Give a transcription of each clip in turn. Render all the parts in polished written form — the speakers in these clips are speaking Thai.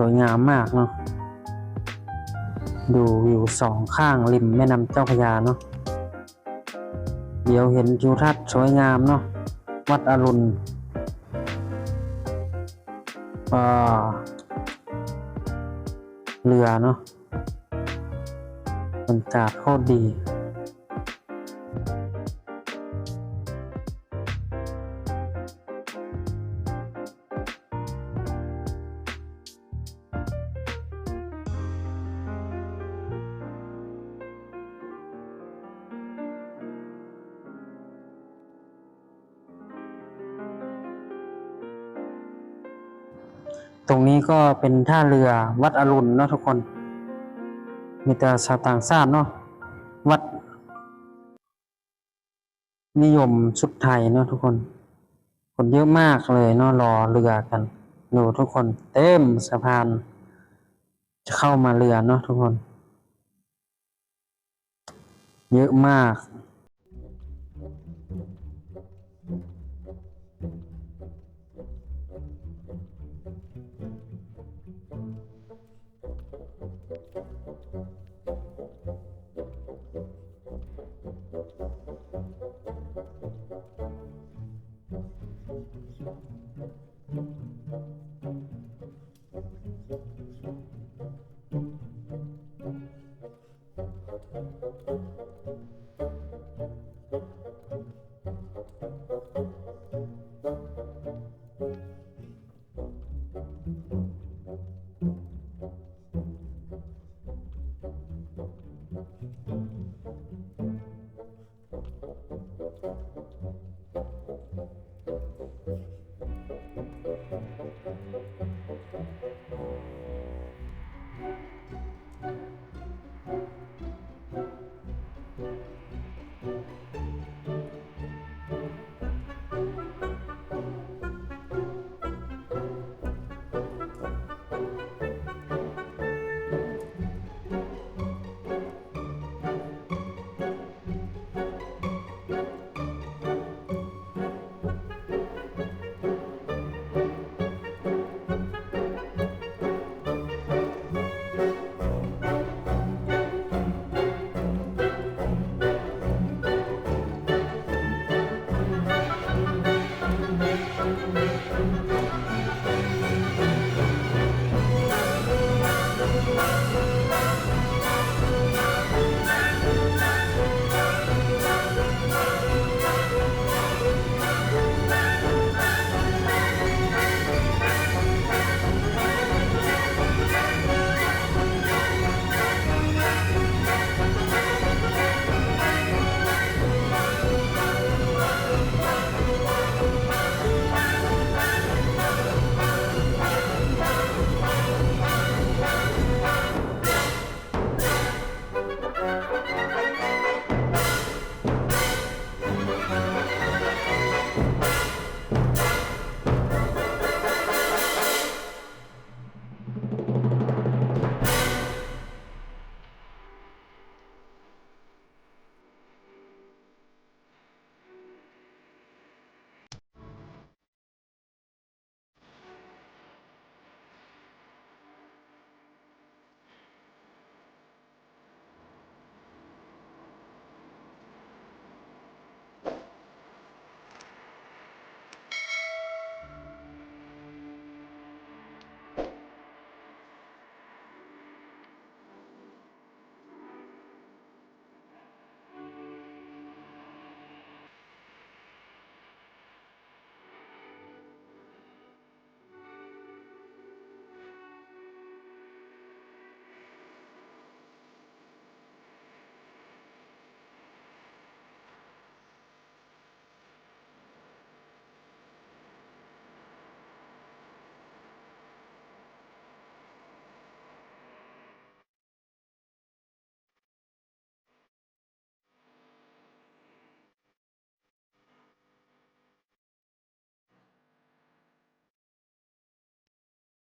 สวยงามมากเนาะดูวิวสองข้างริมแม่น้ำเจ้าพระยาเนาะเดี๋ยวเห็นทิวทัศน์สวยงามเนาะวัดอรุณเรือเนาะบรรยากาศโคตรดีตรงนี้ก็เป็นท่าเรือวัดอรุณเนาะทุกคนมีแต่ชาวต่างชาติเนาะวัดนิยมชุดไทยเนาะทุกคนเยอะมากเลยเนาะรอเรือกันดูทุกคนเต็มสะพานจะเข้ามาเรือเนาะทุกคนเยอะมาก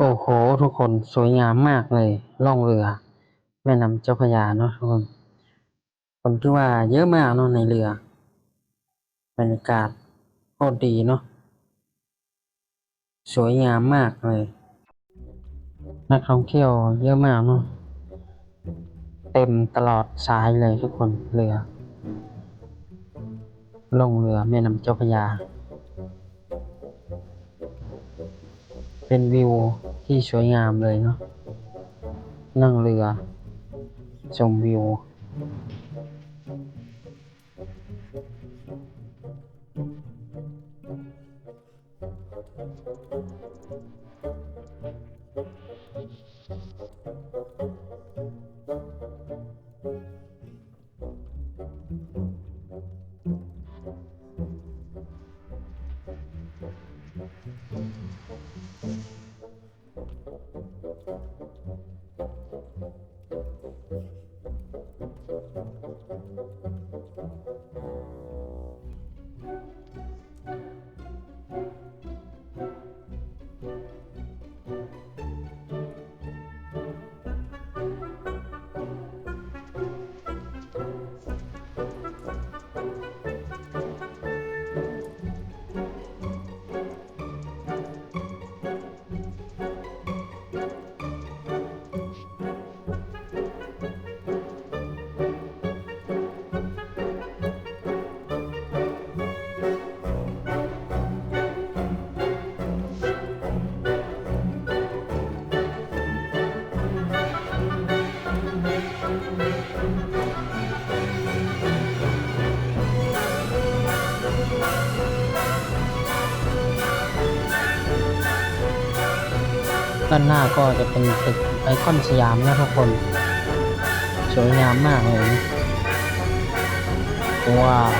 โอ้โหทุกคนสวยงามมากเลยล่องเรือแม่น้ำเจ้าพระยาเนาะทุกคนที่ว่าเยอะมากเนาะในเรือบรรยากาศโคตรดีเนาะสวยงามมากเลยนักท่องเที่ยวเยอะมากเนาะเต็มตลอดสายเลยทุกคนเรือล่องเรือแม่น้ำเจ้าพระยาเป็นวิวที่สวยงามเลยเนาะนั่งเรือชมวิวด้านหน้าก็จะเป็นตึกไอคอนสยามนะทุกคนสวยงามมากเลยว้าว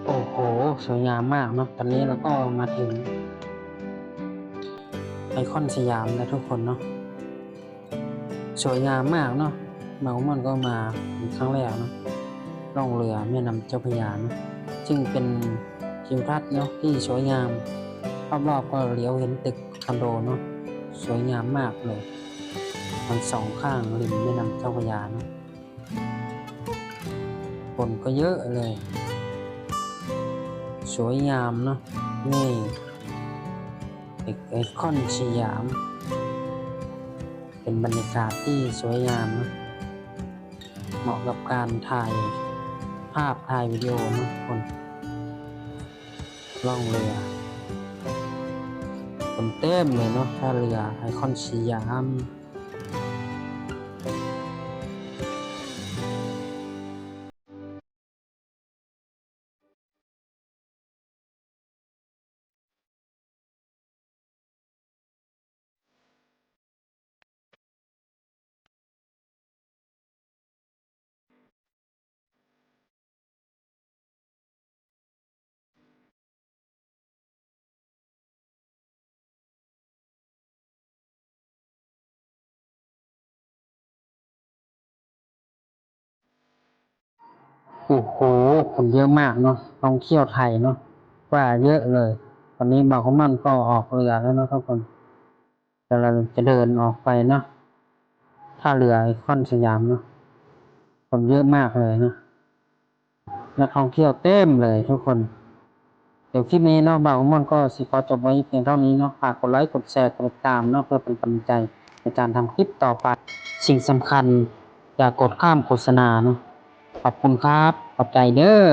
โอ้โหสวยงามมากเนาะตอนนี้เราก็มาถึงไอคอนสยามแล้วทุกคนเนาะสวยงามมากเนาะมันก็มาเป็นครั้งแรกเนาะล่องเรือแม่น้ำเจ้าพระยาเนาะซึ่งเป็นทิวทัศน์เนาะที่สวยงามรอบๆก็เลี้ยวเห็นตึกคอนโดเนาะสวยงามมากเลยมันสองข้างริมแม่น้ำเจ้าพระยาเนาะคนก็เยอะเลยสวยงามเนาะนี่ไอคอนสยามเป็นบรรยากาศที่สวยงามนะเหมาะกับการถ่ายภาพถ่ายวิดีโอนะคนล่องเรือคนเต็มเลยเนาะท่าเรือไอคอนสยาม โอ้โหคนเยอะมากเนาะท่องเที่ยวไทยเนาะว่าเยอะเลยตอนนี้บางคนมันก็ออกเรือแล้วเนาะทุกคนแต่เราจะเดินออกไปเนาะท่าเรือไอคอนสยามเนาะคนเยอะมากเลยเนาะนักท่องเที่ยวเต็มเลยทุกคนเดี๋ยวคลิปนี้เนาะบางคนมันก็สิขอจบไว้เพียงเท่านี้เนาะฝากกดไลค์กดแชร์กดติดตามเนาะเพื่อเป็นกำลังใจในการทำคลิปต่อไปสิ่งสำคัญอย่ากดข้ามโฆษณาเนาะขอบคุณครับขอบใจเด้อ